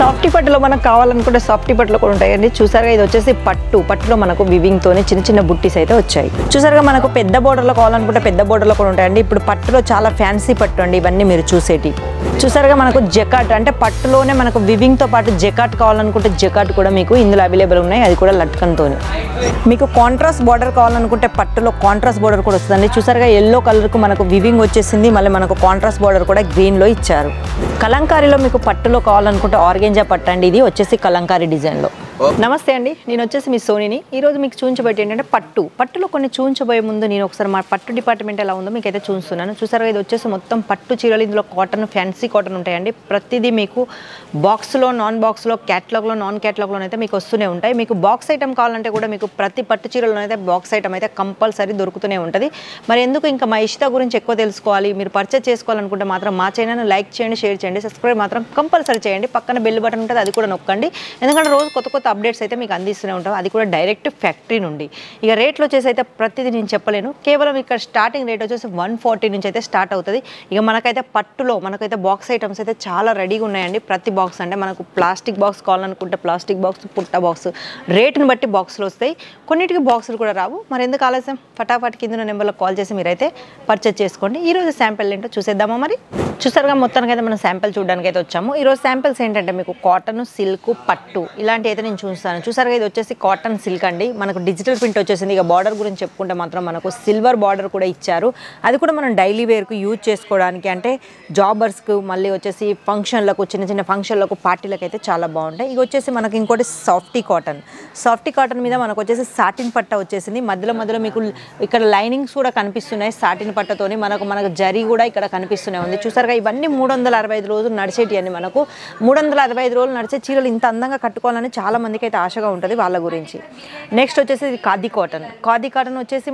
Softy పట్టులో మనకు కావాలనుకుంటే సాఫ్టీ పట్టులో కూడా ఉంటాయండి. చూసారుగా ఇది వచ్చేసి పట్టులో మనకు వివింగ్ తోనే చిన్న చిన్న బుట్టీస్ అయితే వచ్చాయి. చూసారుగా మనకు పెద్ద బోర్డర్లో కావాలనుకుంటే పెద్ద బోర్డర్లో కూడా ఉంటాయండి. ఇప్పుడు పట్టులో చాలా ఫ్యాన్సీ పట్టు అండి ఇవన్నీ మీరు చూసేటి. చూసారుగా మనకు జకాట్ అంటే పట్టులోనే మనకు వివింగ్ తో పాటు జకాట్ కావాలనుకుంటే జకాట్ కూడా మీకు ఇందులో అవైలబుల్ ఉన్నాయి. అది కూడా లట్కన్తోనే. మీకు కాంట్రాస్ట్ బార్డర్ కావాలనుకుంటే పట్టులో కాంట్రాస్ట్ బార్డర్ కూడా వస్తుందండి. చూసారుగా ఎల్లో కలర్కు మనకు వివింగ్ వచ్చేసింది. మళ్ళీ మనకు కాంట్రాస్ట్ బార్డర్ కూడా గ్రీన్లో ఇచ్చారు. కలంకారీలో మీకు పట్టులో కావాలనుకుంటే ఆర్గెంజా పట్టు అండి. ఇది వచ్చేసి కలంకారీ డిజైన్లో. నమస్తే అండి, నేను వచ్చేసి మీ సోనిని. ఈరోజు మీకు చూపించబోయేది ఏంటంటే పట్టులో కొన్ని చూపించబోయే ముందు నేను ఒకసారి మా పట్టు డిపార్ట్మెంట్ ఎలా ఉందో మీకు అయితే చూస్తున్నాను. చూసారుగా ఇది వచ్చేసి మొత్తం పట్టు చీరలు. ఇందులో కాటన్, ఫ్యాన్సీ కాటన్ ఉంటాయండి. ప్రతిదీ మీకు బాక్స్లో, నాన్ బాక్స్లో, క్యాటలాగ్లో, నాన్ క్యాటలాగ్లో అయితే మీకు వస్తూనే ఉంటాయి. మీకు బాక్స్ ఐటమ్ కావాలంటే కూడా మీకు ప్రతి పట్టు చీరలో అయితే బాక్స్ ఐటమ్ అయితే కంపల్సరీ దొరుకుతూనే ఉంటుంది. మరి ఎందుకు ఇంకా మా ఇష్ట గురించి ఎక్కువ తెలుసుకోవాలి, మీరు పర్చేస్ చేసుకోవాలనుకుంటే మాత్రం మా ఛానల్ని లైక్ చేయండి, షేర్ చేయండి, సబ్స్క్రైబ్ మాత్రం కంపల్సరీ చేయండి. పక్కన బెల్ బటన్ ఉంటుంది, అది కూడా నొక్కండి. ఎందుకంటే రోజు కొత్త అప్డేట్స్ అయితే మీకు అందిస్తూనే ఉంటాం. అది కూడా డైరెక్ట్ ఫ్యాక్టరీ నుండి. ఇక రేట్లు వచ్చేసి అయితే ప్రతిదీ నేను చెప్పలేను. కేవలం ఇక్కడ స్టార్టింగ్ రేట్ వచ్చేసి 140 నుంచి అయితే స్టార్ట్ అవుతుంది. ఇక మనకైతే పట్టులో మనకైతే బాక్స్ ఐటమ్స్ అయితే చాలా రెడీగా ఉన్నాయండి. ప్రతి బాక్స్ అంటే మనకు ప్లాస్టిక్ బాక్స్ కావాలనుకుంటే ప్లాస్టిక్ బాక్స్, పుట్ట బాక్స్ రేటుని బట్టి బాక్సులు వస్తాయి. కొన్నిటికి బాక్సులు కూడా రావు. మరి ఎందుకు ఆలస్యం, ఫటాఫట్ కింద నెంబర్లో కాల్ చేసి మీరైతే పర్చేస్ చేసుకోండి. ఈరోజు శాంపిల్ ఏంటో చూసేద్దామా. మరి చూసారుగా మొత్తానికైతే మనం శాంపిల్ చూడడానికి అయితే వచ్చాము. ఈరోజు శాంపిల్స్ ఏంటంటే మీకు కాటన్, సిల్క్, పట్టు ఇలాంటి అయితే నేను చూస్తాను. చూసారుగా ఇది వచ్చేసి కాటన్ సిల్క్ అండి. మనకు డిజిటల్ ప్రింట్ వచ్చేసింది. ఇక బార్డర్ గురించి చెప్పుకుంటే మాత్రం మనకు సిల్వర్ బార్డర్ కూడా ఇచ్చారు. అది కూడా మనం డైలీ వేర్కు యూజ్ చేసుకోవడానికి, అంటే జాబర్స్కు, మళ్ళీ వచ్చేసి ఫంక్షన్లకు, చిన్న చిన్న ఫంక్షన్లకు, పార్టీలకు అయితే చాలా బాగుంటాయి. ఇక వచ్చేసి మనకి ఇంకోటి సాఫ్టీ కాటన్ మీద మనకు వచ్చేసి సాటిన్ పట్ట వచ్చేసింది. మధ్యలో మీకు ఇక్కడ లైనింగ్స్ కూడా కనిపిస్తున్నాయి. సాటిన్ పట్టతోని మనకు జరీ కూడా ఇక్కడ కనిపిస్తూనే ఉంది. చూసారుగా ఇవన్నీ 365 రోజులు నడిచేటి అండి. మనకు 365 రోజులు నడిచే చీరలు ఇంత అందంగా కట్టుకోవాలని చాలా మందికి అయితే ఆశగా ఉంటుంది వాళ్ళ గురించి. నెక్స్ట్ వచ్చేసి ఇది ఖాదీ కాటన్ వచ్చేసి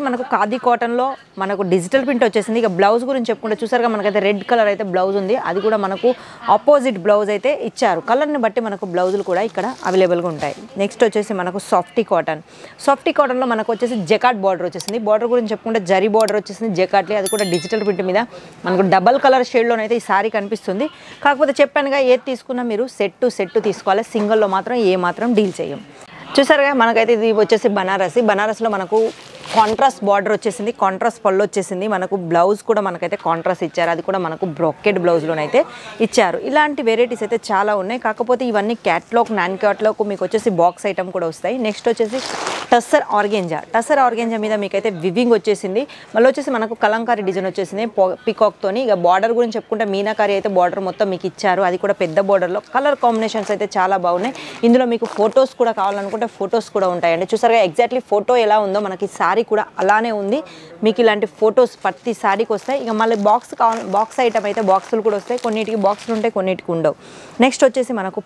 మనకు ఖాదీ కాటన్లో మనకు డిజిటల్ ప్రింట్ వచ్చేసింది. ఇక బ్లౌజ్ గురించి చెప్పుకుంటే చూసారుగా మనకైతే రెడ్ కలర్ అయితే బ్లౌజ్ ఉంది. అది కూడా మనకు ఆపోజిట్ బ్లౌజ్ అయితే ఇచ్చారు. కలర్ని బట్టి మనకు బ్లౌజులు కూడా ఇక్కడ అవైలబుల్గా ఉంటాయి. నెక్స్ట్ వచ్చేసి మనకు సాఫ్టీ కాటన్లో మనకు వచ్చేసి జకాట్ బార్డర్ వచ్చేసింది. బార్డర్ గురించి చెప్పుకుంటే జరీ బార్డర్ వచ్చేసింది జకాట్లీ. అది కూడా డిజిటల్ ప్రింట్ మీద మనకు డబల్ కలర్ షేడ్లోనైతే ఈ సారీ కనిపిస్తుంది. కాకపోతే చెప్పానుగా ఏది తీసుకున్నా మీరు సెట్ తీసుకోవాలి. సింగిల్లో మాత్రం ఏ మాత్రం డీల్ చేయం. చూసారుగా మనకైతే ఇది వచ్చేసి బనారస్లో మనకు కాంట్రాస్ట్ బార్డర్ వచ్చేసింది. కాంట్రాస్ట్ పళ్ళు వచ్చేసింది. మనకు బ్లౌజ్ కూడా మనకైతే కాంట్రాస్ట్ ఇచ్చారు. అది కూడా మనకు బ్రోకెడ్ బ్లౌజ్లోనైతే ఇచ్చారు. ఇలాంటి వెరైటీస్ అయితే చాలా ఉన్నాయి. కాకపోతే ఇవన్నీ క్యాట్లాగ్, నాన్ క్యాట్లాగ్ మీకు వచ్చేసి బాక్స్ ఐటమ్ కూడా వస్తాయి. నెక్స్ట్ వచ్చేసి టస్సర్ ఆర్గెంజా మీద మీకైతే వివింగ్ వచ్చేసింది. మళ్ళీ వచ్చేసి మనకు కలంకారీ డిజైన్ వచ్చేసింది పికాక్తోని. ఇక బార్డర్ గురించి చెప్పుకుంటే మీనాకారి అయితే బార్డర్ మొత్తం మీకు ఇచ్చారు. అది కూడా పెద్ద బార్డర్లో. కలర్ కాంబినేషన్స్ అయితే చాలా బాగున్నాయి. ఇందులో మీకు ఫొటోస్ కూడా కావాలనుకుంటే ఫొటోస్ కూడా ఉంటాయండి. చూసారుగా ఎగ్జాక్ట్లీ ఫోటో ఎలా ఉందో మనకి సారీ కూడా అలానే ఉంది. మీకు ఇలాంటి ఫొటోస్ ప్రతి సారీకి వస్తాయి. ఇక మళ్ళీ బాక్స్ ఐటమ్ అయితే బాక్సులు కూడా వస్తాయి. కొన్నిటికి బాక్సులు ఉంటాయి, కొన్నిటికి ఉండవు. నెక్స్ట్ వచ్చేసి మనకు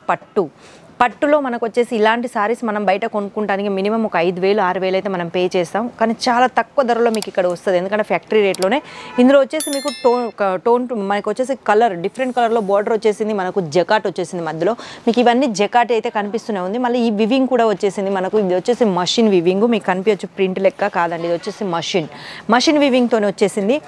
పట్టులో మనకు వచ్చేసి ఇలాంటి సారీస్ మనం బయట కొనుక్కుంటానికి మినిమం ఒక 5,000, 6,000 అయితే మనం పే చేస్తాం. కానీ చాలా తక్కువ ధరలో మీకు ఇక్కడ వస్తుంది. ఎందుకంటే ఫ్యాక్టరీ రేట్లోనే. ఇందులో వచ్చేసి మీకు టోన్ మనకు వచ్చేసి కలర్ డిఫరెంట్ కలర్లో బార్డర్ వచ్చేసింది. మనకు జకాట్ వచ్చేసింది మధ్యలో. మీకు ఇవన్నీ జకాట్ అయితే కనిపిస్తూనే ఉంది. మళ్ళీ ఈ వివింగ్ కూడా వచ్చేసింది. మనకు ఇది వచ్చేసి మషిన్ వివింగ్. మీకు కనిపించచ్చు, ప్రింట్ లెక్క కాదండి. ఇది వచ్చేసి మషిన్ వివింగ్తోనే వచ్చేసింది.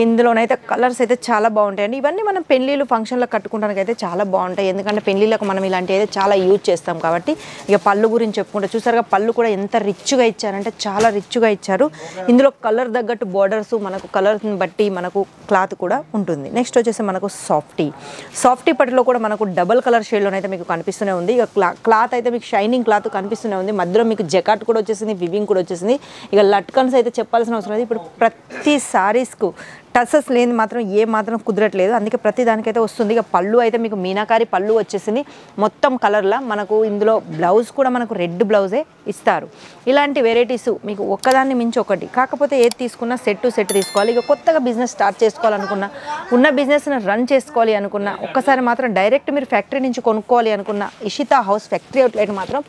ఇందులోనైతే కలర్స్ అయితే చాలా బాగుంటాయండి. ఇవన్నీ మనం పెళ్ళిళ్ళు, ఫంక్షన్లకు కట్టుకోవడానికి అయితే చాలా బాగుంటాయి. ఎందుకంటే పెళ్ళిళ్ళకు మనం ఇలాంటి అయితే చాలా యూజ్ చేస్తాం కాబట్టి. ఇక పళ్ళు గురించి చెప్పుకుంటే చూసారుగా పళ్ళు కూడా ఎంత రిచ్గా ఇచ్చారంటే చాలా రిచ్గా ఇచ్చారు. ఇందులో కలర్ తగ్గట్టు బార్డర్స్, మనకు కలర్ని బట్టి మనకు క్లాత్ కూడా ఉంటుంది. నెక్స్ట్ వచ్చేసి మనకు సాఫ్టీ పట్టులో కూడా మనకు డబల్ కలర్ షేడ్లోనైతే మీకు కనిపిస్తూనే ఉంది. ఇక క్లాత్ అయితే మీకు షైనింగ్ క్లాత్ కనిపిస్తూనే ఉంది. మధ్యలో మీకు జకాట్ కూడా వచ్చేసింది, వివింగ్ కూడా వచ్చేసింది. ఇక లట్కన్స్ అయితే చెప్పాల్సిన అవసరం లేదు. ఇప్పుడు ప్రతి సారీస్కు టసెస్ లేని మాత్రం ఏ మాత్రం కుదరట్లేదు. అందుకే ప్రతి దానికైతే వస్తుంది. ఇక పళ్ళు అయితే మీకు మీనాకారి పళ్ళు వచ్చేసింది మొత్తం కలర్లా. మనకు ఇందులో బ్లౌజ్ కూడా మనకు రెడ్ బ్లౌజే ఇస్తారు. ఇలాంటి వెరైటీస్ మీకు ఒక్కదాన్ని మించి ఒకటి. కాకపోతే ఏది తీసుకున్నా సెట్ తీసుకోవాలి. ఇక కొత్తగా బిజినెస్ స్టార్ట్ చేసుకోవాలనుకున్నా, ఉన్న బిజినెస్ని రన్ చేసుకోవాలి అనుకున్నా, ఒక్కసారి మాత్రం డైరెక్ట్ మీరు ఫ్యాక్టరీ నుంచి కొనుక్కోవాలి అనుకున్న ఇషితా హౌస్ ఫ్యాక్టరీ అవుట్లెట్ మాత్రం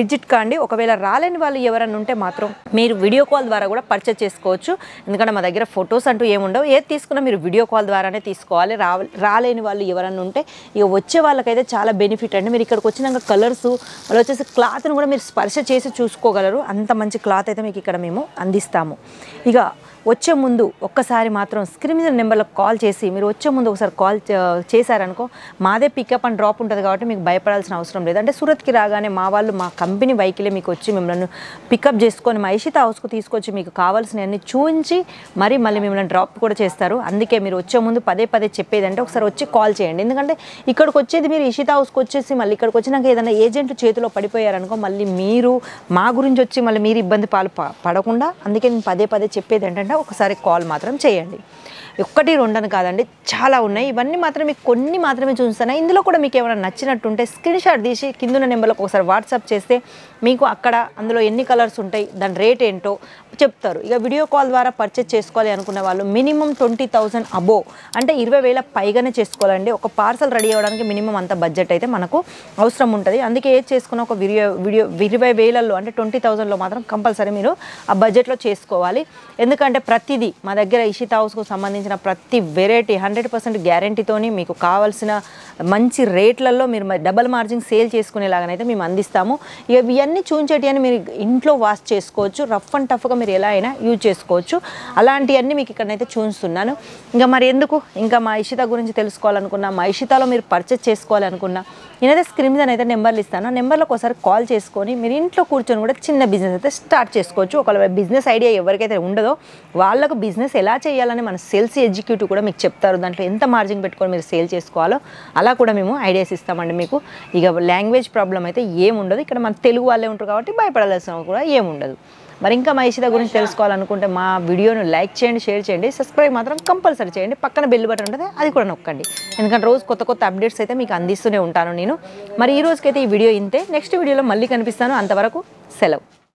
విజిట్ కాండి. ఒకవేళ రాలేని వాళ్ళు ఎవరైనా ఉంటే మాత్రం మీరు వీడియో కాల్ ద్వారా కూడా పర్చేస్ చేసుకోవచ్చు. ఎందుకంటే మా దగ్గర ఫొటోస్ అంటూ ఏముండవు. ఏది తీసుకున్నా మీరు వీడియో కాల్ ద్వారానే తీసుకోవాలి. రాలేని వాళ్ళు ఎవరైనా ఉంటే ఇక వచ్చే వాళ్ళకైతే చాలా బెనిఫిట్ అండి. మీరు ఇక్కడికి వచ్చినాక కలర్స్ మళ్ళీ వచ్చేసి క్లాత్ను కూడా మీరు స్పర్శ చేసి చూసుకోగలరు. అంత మంచి క్లాత్ అయితే మీకు ఇక్కడ మేము అందిస్తాము. ఇక వచ్చే ముందు ఒక్కసారి మాత్రం స్క్రీన్ మీద నెంబర్లకు కాల్ చేసి మీరు వచ్చే ముందు ఒకసారి కాల్ చేశారనుకో మాదే పికప్ అండ్ డ్రాప్ ఉంటుంది కాబట్టి మీకు భయపడాల్సిన అవసరం లేదు. అంటే సూరత్కి రాగానే మా వాళ్ళు మా కంపెనీ బైక్లే మీకు వచ్చి మిమ్మల్ని పికప్ చేసుకొని మా ఇషితా హౌస్కు తీసుకొచ్చి మీకు కావాల్సినవన్నీ చూపించి మళ్ళీ మిమ్మల్ని డ్రాప్ కూడా చేస్తారు. అందుకే మీరు వచ్చే ముందు పదే చెప్పేది అంటే ఒకసారి వచ్చి కాల్ చేయండి. ఎందుకంటే ఇక్కడికి వచ్చేది మీరు ఇషితా హౌస్కి వచ్చేసి మళ్ళీ ఇక్కడికి వచ్చినాక ఏదైనా ఏజెంట్ చేతిలో పడిపోయారనుకో మళ్ళీ మీరు మా గురించి వచ్చి మళ్ళీ మీరు ఇబ్బంది పడకుండా అందుకే నేను పదే చెప్పేది ఏంటంటే ఒకసారి కాల్ మాత్రం చేయండి. 1 2 అని కాదండి, చాలా ఉన్నాయి. ఇవన్నీ మాత్రం మీకు కొన్ని మాత్రమే చూపిస్తాను. ఇందులో కూడా మీకు ఏమైనా నచ్చినట్టుంటే స్క్రీన్ షాట్ తీసి కింద నెంబర్లకు ఒకసారి వాట్సాప్ చేస్తే మీకు అక్కడ అందులో ఎన్ని కలర్స్ ఉంటాయి, దాని రేట్ ఏంటో చెప్తారు. ఇక వీడియో కాల్ ద్వారా పర్చేజ్ చేసుకోవాలి అనుకునే వాళ్ళు మినిమం 20,000 అబోవ్ అంటే 20,000 పైగానే చేసుకోవాలండి. ఒక పార్సల్ రెడీ అవ్వడానికి మినిమం అంత బడ్జెట్ అయితే మనకు అవసరం ఉంటుంది. అందుకే ఏది చేసుకున్న ఒక వీడియో 20,000లో అంటే 20,000లో మాత్రం కంపల్సరీ మీరు ఆ బడ్జెట్లో చేసుకోవాలి. ఎందుకంటే ప్రతిదీ మా దగ్గర ఇషితా హౌస్కు సంబంధించిన ప్రతి వెరైటీ 100% గ్యారంటీతోని మీకు కావాల్సిన మంచి రేట్లలో మీరు డబల్ మార్జిన్ సేల్ చేసుకునేలాగానైతే మేము అందిస్తాము. ఇక ఇవన్నీ చూంచేటి అని మీరు ఇంట్లో వాష్ చేసుకోవచ్చు, రఫ్ అండ్ టఫ్గా మీరు ఎలా అయినా యూజ్ చేసుకోవచ్చు. అలాంటివన్నీ మీకు ఇక్కడనైతే చూస్తున్నాను. ఇంకా మరి ఎందుకు ఇంకా మా ఇషితా గురించి తెలుసుకోవాలనుకున్నా, మా ఇషితాలో మీరు పర్చేజ్ చేసుకోవాలనుకున్నా నేనైతే స్క్రీన్ మీద అయితే నెంబర్లు ఇస్తాను. ఆ నెంబర్లకు ఒకసారి కాల్ చేసుకొని మీరు ఇంట్లో కూర్చొని కూడా చిన్న బిజినెస్ అయితే స్టార్ట్ చేసుకోవచ్చు. ఒకవేళ బిజినెస్ ఐడియా ఎవరికైతే ఉండదో వాళ్ళకు బిజినెస్ ఎలా చేయాలని మన సేల్స్ ఎగ్జిక్యూటివ్ కూడా మీకు చెప్తారు. దాంట్లో ఎంత మార్జిన్ పెట్టుకొని మీరు సేల్ చేసుకోవాలో అలా కూడా మేము ఐడియాస్ ఇస్తామండి మీకు. ఇక లాంగ్వేజ్ ప్రాబ్లం అయితే ఏముండదు. ఇక్కడ మన తెలుగు వాళ్ళే ఉంటారు కాబట్టి భయపడాల్సిన కూడా ఏముండదు. మరి ఇంకా మా ఇషితా గురించి తెలుసుకోవాలనుకుంటే మా వీడియోను లైక్ చేయండి, షేర్ చేయండి, సబ్స్క్రైబ్ మాత్రం కంపల్సరీ చేయండి. పక్కన బెల్ బటన్ ఉంటుంది, అది కూడా నొక్కండి. ఎందుకంటే రోజు కొత్త అప్డేట్స్ అయితే మీకు అందిస్తూనే ఉంటాను నేను. మరి ఈ రోజుకైతే ఈ వీడియో ఇంతే. నెక్స్ట్ వీడియోలో మళ్ళీ కనిపిస్తాను. అంతవరకు సెలవు.